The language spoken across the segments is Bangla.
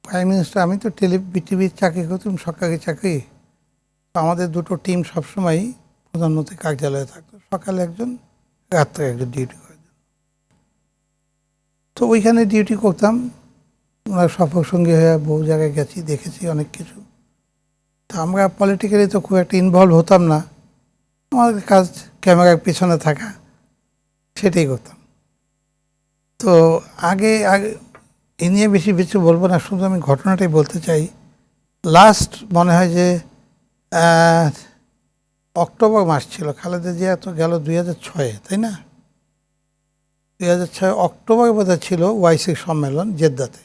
প্রাইম মিনিস্টার, আমি তো বিটিভির চাকরি করতাম, সরকারি চাকরি। তো আমাদের দুটো টিম সবসময় প্রধানমন্ত্রীর কার্যালয়ে থাকতো, সকালে একজন, রাত্রে একজন ডিউটি করার জন্য। তো ওইখানে ডিউটি করতাম, ওনার সফর সঙ্গী হয়ে বহু জায়গায় গেছি, দেখেছি অনেক কিছু। তা আমরা পলিটিক্যালি তো খুব একটা ইনভলভ হতাম না, আমাদের কাজ ক্যামেরার পিছনে থাকা, সেটাই করতাম। তো আগে আগে এ নিয়ে বেশি কিছু বলবো না, শুধু আমি ঘটনাটাই বলতে চাই। লাস্ট মনে হয় যে অক্টোবর মাস ছিল, খালেদা জিয়া তো গেল 2006, তাই না? 2006 অক্টোবর বোধহয় ছিল ওয়াইসি সম্মেলন জেদ্দাতে।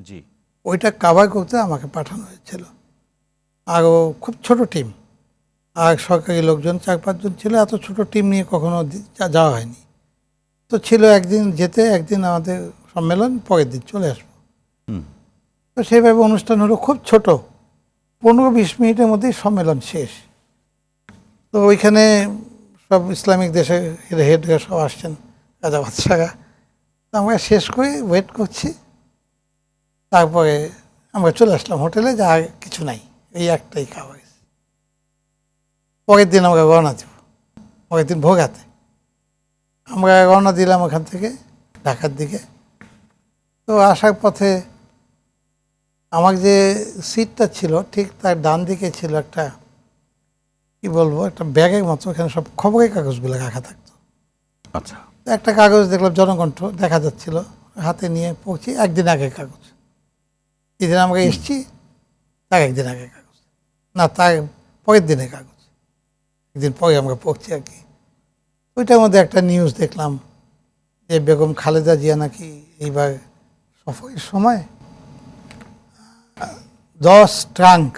জি, ওইটা কাভার করতে আমাকে পাঠানো হয়েছিল। আরও খুব ছোট টিম, আর সরকারি লোকজন 4-5 জন ছিল। এত ছোট টিম নিয়ে কখনো যাওয়া হয়নি। তো ছিল একদিন যেতে, একদিন আমাদের সম্মেলন, পরের দিন চলে আসবো। তো সেইভাবে অনুষ্ঠান হলো, খুব ছোট, 15-20 মিনিটের মধ্যেই সম্মেলন শেষ। তো ওইখানে সব ইসলামিক দেশের হেডরা সব আসছেন, রাজা বাদশাহরা। তো আমরা শেষ করে ওয়েট করছি, তারপরে আমরা চলে আসলাম হোটেলে, যা আর কিছু নাই, এই একটাই খাবার। পরের দিন আমরা রওনা দেব, পরের দিন ভোগাতে আমরা রওনা দিলাম ওখান থেকে ঢাকার দিকে। তো আসার পথে আমার যে সিটটা ছিল ঠিক তার ডান দিকে ছিল একটা, কি বলবো, একটা ব্যাগের মতো, এখানে সব খবরের কাগজগুলো রাখা থাকতো। আচ্ছা, একটা কাগজ দেখলাম, জনকণ্ঠ দেখা যাচ্ছিল, হাতে নিয়ে পড়ছি, একদিন আগের কাগজ। যেদিন আমরা এসছি তার একদিন আগের কাগজ, না তার পরের দিনের কাগজ, একদিন পরে আমরা পড়ছি আর কি। ওইটার মধ্যে একটা নিউজ দেখলাম যে বেগম খালেদা জিয়া নাকি এইবার সফরের সময় 10 ট্রাঙ্ক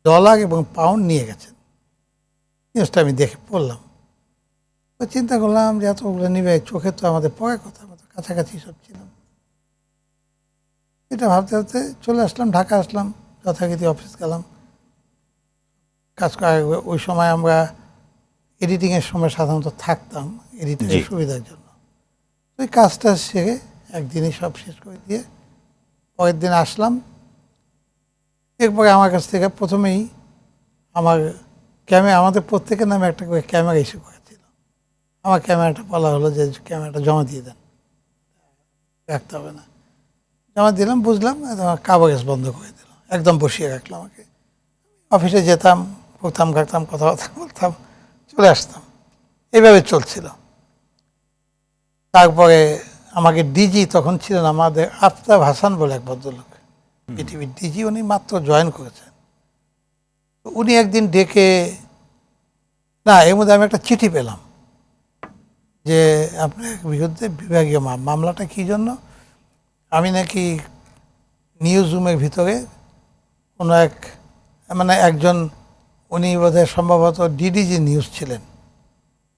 ডলার এবং পাউন্ড নিয়ে গেছেন। নিউজটা আমি দেখে পড়লাম, তো চিন্তা করলাম যে এতগুলো নিবে, চোখে তো আমাদের পড়ার কথা, আমাদের কাছাকাছি সব ছিলাম। এটা ভাবতে ভাবতে চলে আসলাম, ঢাকা আসলাম, যথারীতি অফিস গেলাম কাজ করার। ওই সময় আমরা এডিটিংয়ের সময় সাধারণত থাকতাম, এডিটিংয়ের সুবিধার জন্য। ওই কাজটা সেরে একদিনই সব শেষ করে দিয়ে পরের দিন আসলাম। এরপরে আমার কাছ থেকে প্রথমেই আমার আমাদের প্রত্যেকের নামে একটা করে ক্যামেরা ইস্যু করেছিল। আমার ক্যামেরাটা বলা হলো যে ক্যামেরাটা জমা দিয়ে দেন, রাখতে হবে না। জমা দিলাম, বুঝলাম, কাভারেজ বন্ধ করে দিল, একদম বসিয়ে রাখলো আমাকে। অফিসে যেতাম, পড়তাম, ঘাটতাম, কথাবার্তা বলতাম, চলে আসতাম, এইভাবে চলছিল। তারপরে আমাকে ডিজি তখন ছিলেন আমাদের আফতাব হাসান বলে এক ভদ্রলোক, পৃথিবীর ডিজি, উনি মাত্র জয়েন করেছেন। উনি একদিন ডেকে, না এর মধ্যে আমি একটা চিঠি পেলাম যে আপনার বিরুদ্ধে বিভাগীয় মামলাটা কী জন্য, আমি নাকি নিউজ রুমের ভিতরে কোনো এক, মানে একজন, উনি বোধহয় সম্ভবত ডিডিজি নিউজ ছিলেন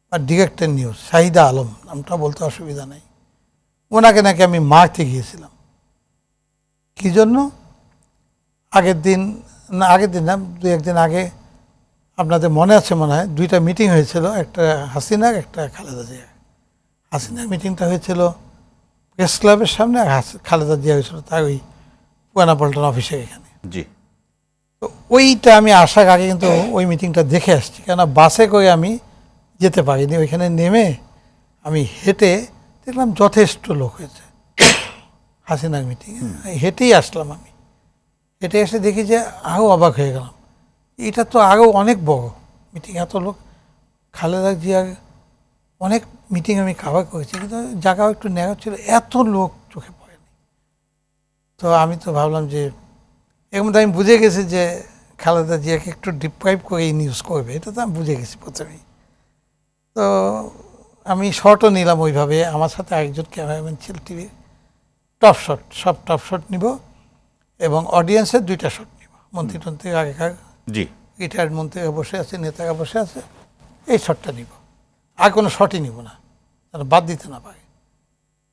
বা ডিরেক্টর নিউজ, শাহিদা আলম, নামটা বলতে অসুবিধা নেই, ওনাকে নাকি আমি মারতে গিয়েছিলাম। কী জন্য? আগের দিন না 2-1 দিন আগে আপনাদের মনে আছে মনে হয়, 2টা মিটিং হয়েছিল, একটা হাসিনার, একটা খালেদা জিয়া। হাসিনার মিটিংটা হয়েছিল প্রেস ক্লাবের সামনে, আর খালেদা জিয়া হয়েছিল তার ওই পুরানা পল্টন অফিসের এখানে। জি, তো ওইটা আমি আসার আগে কিন্তু ওই মিটিংটা দেখে আসছি, কেননা বাসে করে আমি যেতে পারিনি। ওইখানে নেমে আমি হেঁটে দেখলাম যথেষ্ট লোক হয়েছে হাসিনার মিটিংয়ে, হেঁটেই আসলাম আমি। হেঁটে এসে দেখি যে আরও অবাক হয়ে গেলাম, এটা তো আরও অনেক বড় মিটিং, এত লোক। খালেদা জিয়ার অনেক মিটিং আমি কাভার করেছি, কিন্তু জায়গাও একটু ন্যারো ছিল, এত লোক চোখে পড়েনি। তো আমি তো ভাবলাম যে এর মধ্যে আমি বুঝে গেছি যে খালেদা জিয়াকে একটু ডিপ্রাইভ করে এই নিউজ করবে, এটা তো আমি বুঝে গেছি প্রথমেই। তো আমি শর্টও নিলাম ওইভাবে, আমার সাথে আরেকজন ক্যামেরাম্যান ছিল, টিভির টপ শট, সব টপ শট নিব এবং অডিয়েন্সের 2টা শট নিব। মন্ত্রী টন্ত্রী আগেকার জি, রিটায়ার্ড মন্ত্রীরা বসে আছে, নেতারা বসে আছে, এই শটটা নিব, আর কোনো শটই নিব না, তারা বাদ দিতে না পারে।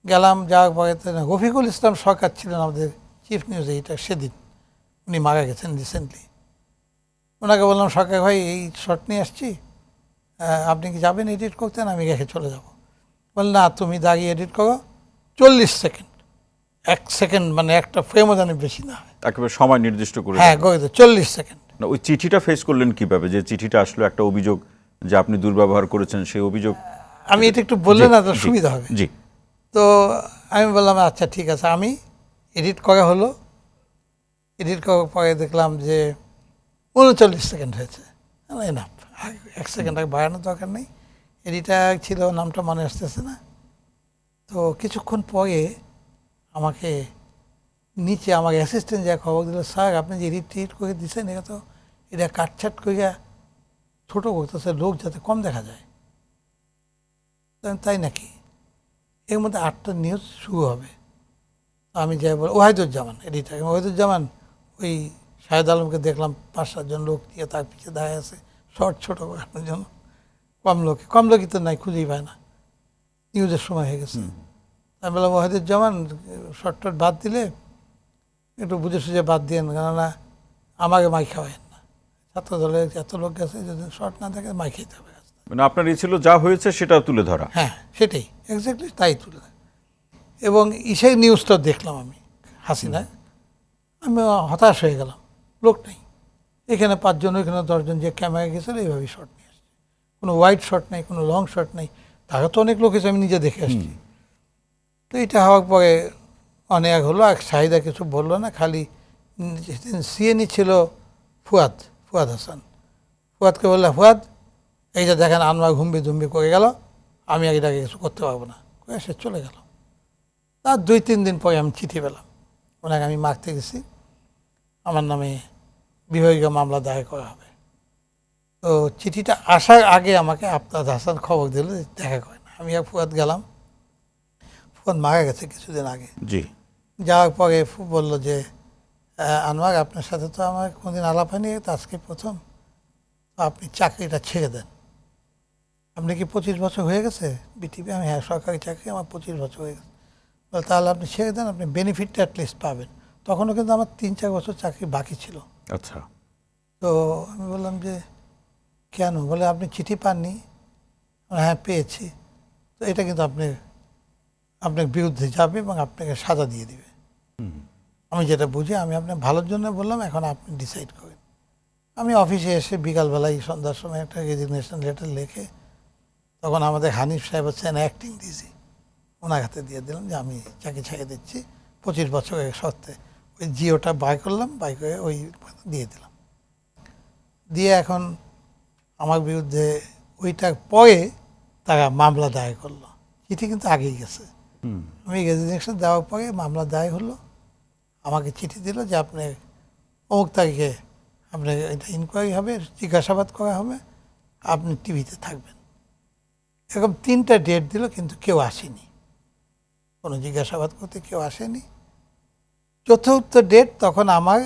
গেলাম, যাওয়ার পরে রফিকুল ইসলাম সরকার ছিলেন আমাদের চিফ নিউজ এডিটর সেদিন, উনি মারা গেছেন রিসেন্টলি। ওনাকে বললাম, সরকার ভাই এই শট নিয়ে আসছি, আপনি কি যাবেন এডিট করতেন? আমি রেখে চলে যাব। বললেন না, তুমি দাঁড়িয়ে এডিট করো, 40 সেকেন্ড 1 সেকেন্ড মানে একটা ফ্রেমও যেন বেশি না হয়, একেবারে সময় নির্দিষ্ট করে হ্যাঁ করে 40 সেকেন্ড। না, ওই চিঠিটা ফেস করলেন কিভাবে, যে চিঠিটা আসলে একটা অভিযোগ যে আপনি দুর্ব্যবহার করেছেন, সেই অভিযোগ? আমি এটা একটু বললে না তো সুবিধা হবে। জি। তো আমি বললাম আচ্ছা ঠিক আছে, আমি এডিট করা হলো, এডিট করার পরে দেখলাম যে 39 সেকেন্ড হয়েছে, এনাফ, 1 সেকেন্ড আগে বাড়ানোর দরকার নেই। এডিটার ছিল, নামটা মনে আসতেছে না। তো কিছুক্ষণ পরে আমাকে নিচে আমার অ্যাসিস্ট্যান্ট যা খবর দিল, স্যার আপনি যে এডিট করে দিচ্ছেন এটা কাটছাট করিয়া ছোটো করতেছে লোক যাতে কম দেখা যায়। তাই নাকি? এর মধ্যে 8টা নিউজ শুরু হবে। আমি যাই বল, ওয়াহিদুজ্জামান এডিটার, ওয়াহিদুজ্জামান ওই শাহেদ আলমকে দেখলাম 5-7 জন লোক দিয়ে তার পিছিয়ে দাঁড়িয়ে আছে শর্ট ছোটো করানোর জন্য। কম লোকই তো নাই, খুঁজেই পায় না, নিউজের সময় হয়ে গেছে। আমি বললাম ওয়াহিদুজ্জামান শর্ট টট বাদ দিলে একটু বুঝে সুঝে বাদ দিয়েন, কেননা আমাকে মাই খাওয়ায়েন না, ছাত্র দলের এত লোক গেছে, যদি শর্ট না থাকে মাই খেতে হবে। মানে আপনার এই ছিল যা হয়েছে সেটা তুলে ধরা? হ্যাঁ সেটাই, এক্স্যাক্টলি তাই তুলে ধরা। এবং সেই নিউজটা দেখলাম আমি, হাসিনা, আমি হতাশ হয়ে গেলাম, লোক নেই এখানে 5 জন, ওইখানে 10 জন, যে ক্যামেরা গেছিল এইভাবেই শট নিয়ে আসছে, কোনো ওয়াইড শট নেই, কোনো লং শট নেই। তারা তো অনেক লোক এসে, আমি নিজে দেখে আসছি। তো এটা হওয়ার পরে অনেক হলো, আর শাহিদা কিছু বললো না, খালি সিএনই ছিল ফুয়াদ হাসান, ফুয়াদকে বললে ফুয়াদ এই যে দেখেন আনোয়ার ঘুম্বি করে গেল, আমি এটাকে কিছু করতে পারবো না, করে সে চলে গেল। তার 2-3 দিন পরে আমি চিঠি পেলাম, ওনাকে আমি মারতে গেছি, আমার নামে বিভাগীয় মামলা দায়ের করা হবে। তো চিঠিটা আসার আগে আমাকে আফতাব হাসান খবর দিল দেখা করে না। আমি আর ফুয়াদ গেলাম, ফুয়াদ মারা গেছে কিছুদিন আগে। জি। যাওয়ার পরে বললো যে আনোয়ার আপনার সাথে তো আমার কোনোদিন আলাপ হয়নি, তো আজকে প্রথম, তো আপনি চাকরিটা ছেড়ে দেন। আপনি কি 25 বছর হয়ে গেছে বিটিভি? আমি হ্যাঁ, সরকারি চাকরি আমার 25 বছর হয়ে গেছে। বলে তাহলে আপনি ছেড়ে দেন, আপনি বেনিফিটটা অ্যাটলিস্ট পাবেন। তখনও কিন্তু আমার 3-4 বছর চাকরি বাকি ছিল। আচ্ছা। তো আমি বললাম যে কেন? বলে আপনি চিঠি পাননি? হ্যাঁ পেয়েছি। তো এটা কিন্তু আপনার বিরুদ্ধে যাবে এবং আপনাকে সাজা দিয়ে দিবে। আমি যেটা বুঝি, আমি আপনার ভালোর জন্য বললাম, এখন আপনি ডিসাইড করেন। আমি অফিসে এসে বিকালবেলায় সন্ধ্যার সময় একটা রেজিগনেশন লেটার লিখে, তখন আমাদের হানিফ সাহেব হচ্ছেন অ্যাক্টিং ডিজি, ওনার হাতে দিয়ে দিলাম যে আমি চাকরি ছেড়ে দিচ্ছি 25 বছরের সত্ত্বে। ওই জিওটা বাই করলাম, বাই করে ওই দিয়ে দিলাম। দিয়ে এখন আমার বিরুদ্ধে ওইটার পরে তারা মামলা দায়ের করলো। চিঠি কিন্তু আগেই গেছে, আমি রেজিগনেশন দেওয়ার পরে মামলা দায়ের হলো। আমাকে চিঠি দিল যে আপনার অমুক তারিখে আপনার এটা ইনকোয়ারি হবে, জিজ্ঞাসাবাদ করা হবে, আপনি টিভিতে থাকবেন। এরকম 3টা ডেট দিল, কিন্তু কেউ আসেনি, কোনো জিজ্ঞাসাবাদ করতে কেউ আসেনি। 4র্থ ডেট, তখন আমার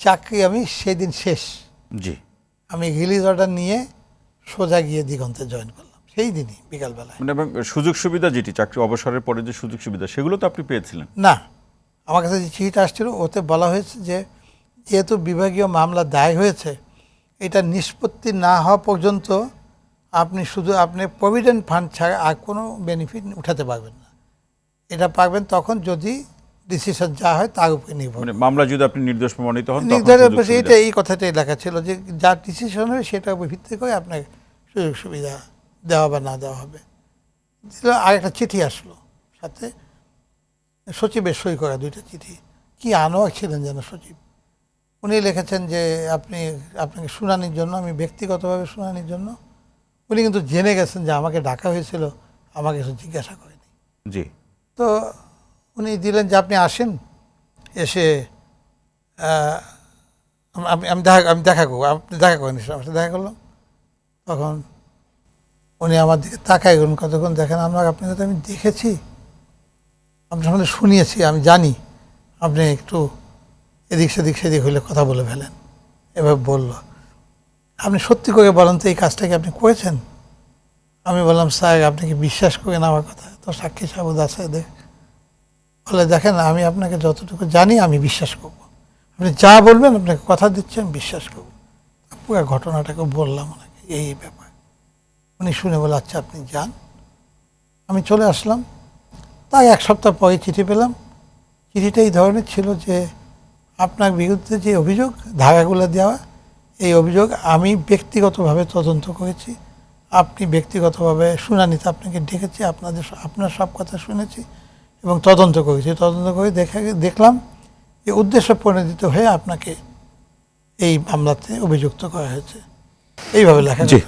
চাকরি আমি সেদিন শেষ। জি। আমি রিলিজ অর্ডার নিয়ে সোজা গিয়ে দিগন্তে জয়েন করলাম সেই দিনই বিকালবেলায়। মানে এবং সুযোগ সুবিধা যেটি চাকরি অবসরের পরে যে সুযোগ সুবিধা, সেগুলো তো আপনি পেয়েছিলেন? না, আমার কাছে যে চিঠিটা আসছিল ওতে বলা হয়েছে যে যেহেতু বিভাগীয় মামলা দায় হয়েছে, এটা নিষ্পত্তি না হওয়া পর্যন্ত আপনি শুধু আপনি প্রভিডেন্ট ফান্ড ছাড়া আর কোনো বেনিফিট উঠাতে পারবেন না। এটা পারবেন তখন যদি ডিসিশন যা হয় তার উপরে নির্ভর, মানে মামলা যদি আপনি নির্দোষ প্রমাণিত হন, এটা এই কথাটাই লেখা ছিল যে যা ডিসিশন হবে সেটার উপর ভিত্তি করে আপনার সুযোগ সুবিধা দেওয়া বা না দেওয়া হবে। আর একটা চিঠি আসলো সাথে, সচিবের সই করা 2টা চিঠি। কি আনোয়ার ছিলেন যেন সচিব, উনি লিখেছেন যে আপনাকে শুনানির জন্য, আমি ব্যক্তিগতভাবে শুনানির জন্য। উনি কিন্তু জেনে গেছেন যে আমাকে ডাকা হয়েছিল, আমাকে কিছু জিজ্ঞাসা করেনি। জি। তো উনি দিলেন যে আপনি আসেন, এসে আমি দেখা করবো, আপনি দেখা করেন, আমার সাথে দেখা করলাম। তখন উনি আমার দিকে তাকাই করুন, কতক্ষণ দেখেন আমার, আপনাকে তো আমি দেখেছি, আপনার সম্বন্ধে শুনিয়েছি, আমি জানি আপনি একটু এদিক সেদিক হলে কথা বলে ফেলেন। এবার বলল, আপনি সত্যি করে বলেন তো এই কাজটা কি আপনি করেছেন? আমি বললাম স্যার আপনি কি বিশ্বাস করেন আমার কথা? তো সাক্ষী সাবুদ আছে বলে দেখেন আমি আপনাকে যতটুকু জানি আমি বিশ্বাস করব, আপনি যা বলবেন আপনাকে কথা দিচ্ছি আমি বিশ্বাস করব। পুরো ঘটনাটাকে বললাম ওনাকে, এই ব্যাপার। উনি শুনে বলে আচ্ছা আপনি যান। আমি চলে আসলাম। তাই 1 সপ্তাহ পরে চিঠি পেলাম চিঠিটা এই ধরনের ছিল যে আপনার বিরুদ্ধে যে অভিযোগ ধারাগুলো দেওয়া, এই অভিযোগ আমি ব্যক্তিগতভাবে তদন্ত করেছি, আপনি ব্যক্তিগতভাবে শুনানিতে আপনাকে ডেকেছি, আপনার সব কথা শুনেছি এবং তদন্ত করেছি। তদন্ত করে দেখলাম যে উদ্দেশ্য প্রণোদিত হয়ে আপনাকে এই মামলাতে অভিযুক্ত করা হয়েছে। এইভাবে লেখা। জি